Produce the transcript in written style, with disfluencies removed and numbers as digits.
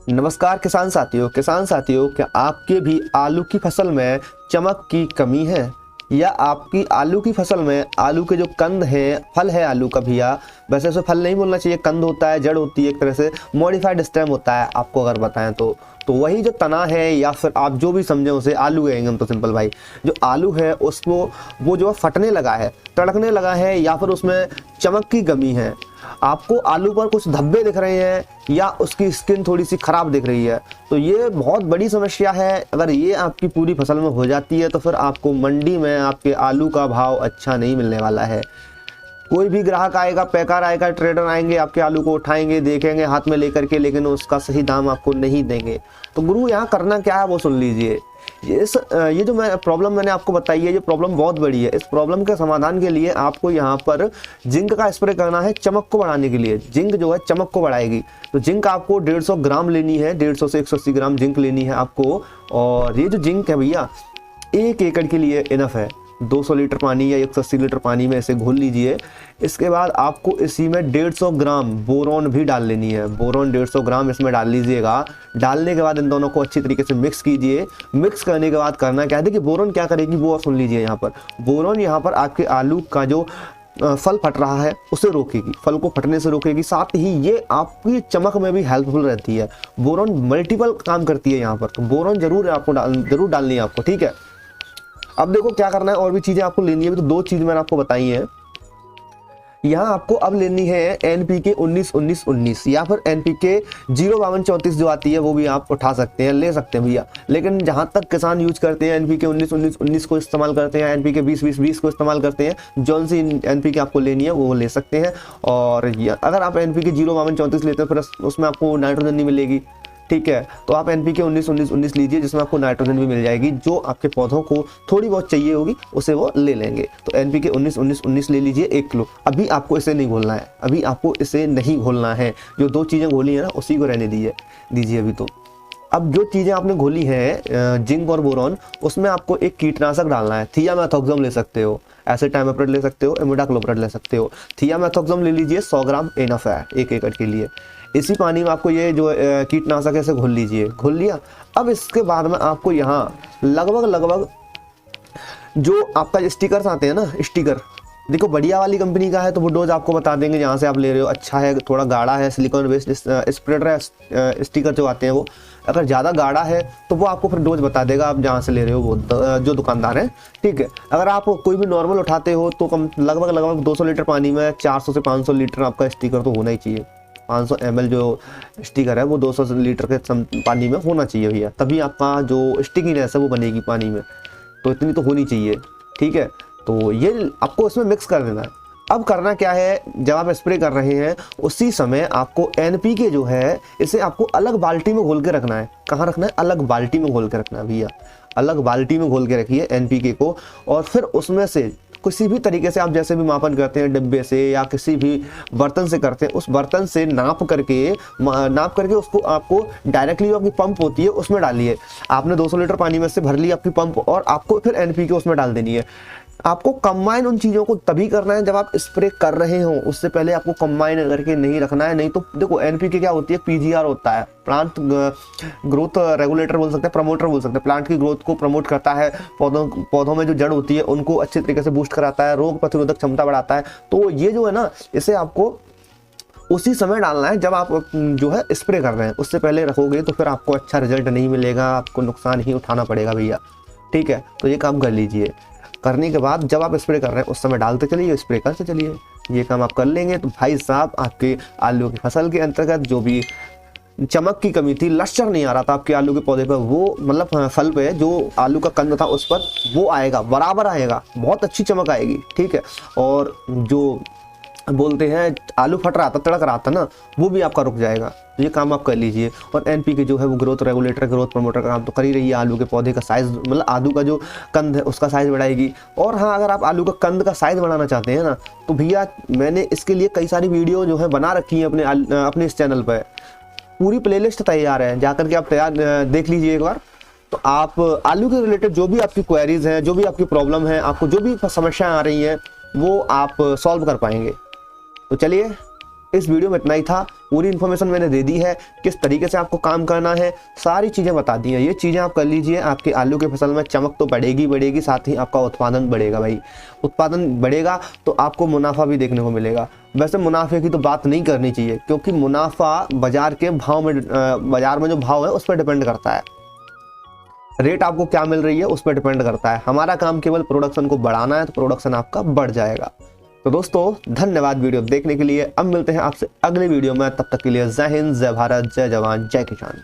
नमस्कार किसान साथियों, क्या आपके भी आलू की फसल में चमक की कमी है या आपकी आलू की फसल में आलू के जो कंद हैं, फल है आलू का भैया, वैसे उसे फल नहीं बोलना चाहिए, कंद होता है, जड़ होती है, एक तरह से मॉडिफाइड स्टेम होता है आपको अगर बताएं तो वही जो तना है या फिर आप जो भी समझें उसे आलू कहेंगे हम तो सिंपल भाई। जो आलू है उसको वो जो है फटने लगा है, तड़कने लगा है या फिर उसमें चमक की कमी है, आपको आलू पर कुछ धब्बे दिख रहे हैं या उसकी स्किन थोड़ी सी खराब दिख रही है, तो ये बहुत बड़ी समस्या है। अगर ये आपकी पूरी फसल में हो जाती है तो फिर आपको मंडी में आपके आलू का भाव अच्छा नहीं मिलने वाला है। कोई भी ग्राहक आएगा, पैकर आएगा, ट्रेडर आएंगे, आपके आलू को उठाएंगे, देखेंगे हाथ में लेकर के, लेकिन उसका सही दाम आपको नहीं देंगे। तो गुरु यहाँ करना क्या है वो सुन लीजिए। ये जो प्रॉब्लम मैंने आपको बताई है, ये प्रॉब्लम बहुत बड़ी है। इस प्रॉब्लम के समाधान के लिए आपको यहाँ पर जिंक का स्प्रे करना है चमक को बढ़ाने के लिए। जिंक जो है चमक को बढ़ाएगी, तो जिंक आपको 150 ग्राम लेनी है, 150 से 180 ग्राम जिंक लेनी है आपको। और ये जो जिंक है भैया 1 एकड़ के लिए इनफ है। 200 लीटर पानी या 180 लीटर पानी में इसे घोल लीजिए। इसके बाद आपको इसी में 150 ग्राम बोरॉन भी डाल लेनी है। बोरॉन 150 ग्राम इसमें डाल लीजिएगा। डालने के बाद इन दोनों को अच्छी तरीके से मिक्स कीजिए। मिक्स करने के बाद करना क्या है, देखिए बोरॉन क्या करेगी वो सुन लीजिए। यहाँ पर बोरॉन यहाँ पर आपके आलू का जो फल फट रहा है उसे रोकेगी, फल को फटने से रोकेगी। साथ ही ये आपकी चमक में भी हेल्पफुल रहती है। बोरॉन मल्टीपल काम करती है यहाँ पर, तो बोरॉन जरूर आपको जरूर डालनी है आपको, ठीक है। अब देखो क्या करना है, और भी चीजें आपको लेनी है। तो 2 चीज मैंने आपको बताई हैं। यहाँ आपको अब लेनी है NPK 19-19-19 या फिर NPK 0-52-34 जो आती है वो भी आप उठा सकते हैं, ले सकते हैं भैया। लेकिन जहाँ तक किसान यूज करते हैं NPK 19-19-19 को इस्तेमाल करते हैं, NPK 20-20-20 को इस्तेमाल करते हैं। जौन सी NPK आपको लेनी है वो ले सकते हैं। और अगर आप NPK 0-52-34 लेते हैं फिर उसमें आपको नाइट्रोजन नहीं मिलेगी, ठीक है। तो आप NPK 19-19-19 लीजिए, जिसमें आपको नाइट्रोजन भी मिल जाएगी। जो आपके पौधों को थोड़ी बहुत चाहिए होगी उसे वो ले लेंगे। तो NPK 19-19-19 ले लीजिए 1 किलो। अभी आपको इसे नहीं घोलना है, अभी आपको इसे नहीं घोलना है। जो 2 चीज़ें घोली है ना उसी को रहने दीजिए अभी। तो अब जो चीज़ें आपने घोली हैं जिंक और बोरॉन, उसमें आपको एक कीटनाशक डालना है। थियामेथोक्सम ले सकते हो, एसिटाइमेप्रिड ले सकते हो, इमिडाक्लोप्रिड ले सकते हो। थियामेथोक्सम ले लीजिए, 100 ग्राम इनफ है 1 एकड़ के लिए। इसी पानी में आपको ये जो कीटनाशक है इसे घोल लीजिए। घोल लिया, अब इसके बाद में आपको यहाँ लगभग जो आपका स्टिकर्स आते हैं ना, स्टिकर देखो बढ़िया वाली कंपनी का है तो वो डोज आपको बता देंगे जहाँ से आप ले रहे हो। अच्छा है, थोड़ा गाढ़ा है, सिलिकॉन बेस्ड स्प्रेडर है, स्टिकर जो आते हैं वो अगर ज़्यादा गाढ़ा है तो वो आपको फिर डोज बता देगा आप जहाँ से ले रहे हो वो जो दुकानदार है, ठीक है। अगर आप कोई भी नॉर्मल उठाते हो तो कम लगभग 200 लीटर पानी में 400 से 500 लीटर आपका स्टिकर तो होना ही चाहिए। 500 ml जो स्टिकर है वो 200 लीटर के पानी में होना चाहिए भैया, तभी आपका जो स्टिकीनेस है वो बनेगी पानी में। तो इतनी तो होनी चाहिए, ठीक है। तो ये आपको इसमें मिक्स कर देना है। अब करना क्या है, जब आप स्प्रे कर रहे हैं उसी समय आपको NPK जो है इसे आपको अलग बाल्टी में घोल के रखना है। कहाँ रखना है? अलग बाल्टी में घोल के रखना है भैया। अलग बाल्टी में घोल के रखिए NPK को, और फिर उसमें से किसी भी तरीके से आप जैसे भी मापन करते हैं, डिब्बे से या किसी भी बर्तन से करते हैं, उस बर्तन से नाप करके उसको आपको डायरेक्टली आपकी पंप होती है उसमें डालिए। आपने 200 लीटर पानी में से भर ली आपकी पंप, और आपको फिर NPK उसमें डाल देनी है। आपको कंबाइन उन चीज़ों को तभी करना है जब आप स्प्रे कर रहे हो, उससे पहले आपको कंबाइन करके नहीं रखना है। नहीं तो देखो NPK क्या होती है, PGR होता है, प्लांट ग्रोथ रेगुलेटर बोल सकते हैं, प्रमोटर बोल सकते हैं। प्लांट की ग्रोथ को प्रमोट करता है, पौधों में जो जड़ होती है उनको अच्छे तरीके से बूस्ट कराता है, रोग प्रतिरोधक क्षमता बढ़ाता है। तो ये जो है ना, इसे आपको उसी समय डालना है जब आप जो है स्प्रे कर रहे हैं। उससे पहले रखोगे तो फिर आपको अच्छा रिजल्ट नहीं मिलेगा, आपको नुकसान ही उठाना पड़ेगा भैया, ठीक है। तो ये काम कर लीजिए। करने के बाद जब आप स्प्रे कर रहे हैं उस समय डालते चलिए, स्प्रे करते चलिए। ये काम आप कर लेंगे तो भाई साहब आपके आलू की फसल के अंतर्गत जो भी चमक की कमी थी, लश्चर नहीं आ रहा था आपके आलू के पौधे पर, वो मतलब फल पे जो आलू का कंद था उस पर वो आएगा, बराबर आएगा, बहुत अच्छी चमक आएगी, ठीक है। और जो बोलते हैं आलू फट रहा था, तड़क रहा था ना, वो भी आपका रुक जाएगा। तो ये काम आप कर लीजिए। और NPK जो है वो ग्रोथ रेगुलेटर, ग्रोथ प्रमोटर का काम तो कर ही रही है। आलू के पौधे का साइज़, मतलब आलू का जो कंद है उसका साइज़ बढ़ाएगी। और हाँ, अगर आप आलू का कंद का साइज़ बढ़ाना चाहते हैं ना, तो भैया मैंने इसके लिए कई सारी वीडियो जो है बना रखी है अपने इस चैनल पर। पूरी प्लेलिस्ट तैयार है, जाकर के आप देख लीजिए एक बार। तो आप आलू के रिलेटेड जो भी आपकी क्वेरीज हैं, जो भी आपकी प्रॉब्लम है, आपको जो भी समस्याएं आ रही हैं, वो आप सॉल्व कर पाएंगे। तो चलिए इस वीडियो में इतना ही था। पूरी इन्फॉर्मेशन मैंने दे दी है, किस तरीके से आपको काम करना है सारी चीज़ें बता दी हैं। ये चीज़ें आप कर लीजिए, आपकी आलू की फसल में चमक तो बढ़ेगी, साथ ही आपका उत्पादन बढ़ेगा। भाई उत्पादन बढ़ेगा तो आपको मुनाफा भी देखने को मिलेगा। वैसे मुनाफे की तो बात नहीं करनी चाहिए, क्योंकि मुनाफा बाजार के भाव में, बाजार में जो भाव है उस पर डिपेंड करता है। रेट आपको क्या मिल रही है उस पर डिपेंड करता है। हमारा काम केवल प्रोडक्शन को बढ़ाना है, तो प्रोडक्शन आपका बढ़ जाएगा। तो दोस्तों धन्यवाद वीडियो देखने के लिए। अब मिलते हैं आपसे अगले वीडियो में, तब तक के लिए जय हिंद, जय भारत, जय जवान, जय किसान।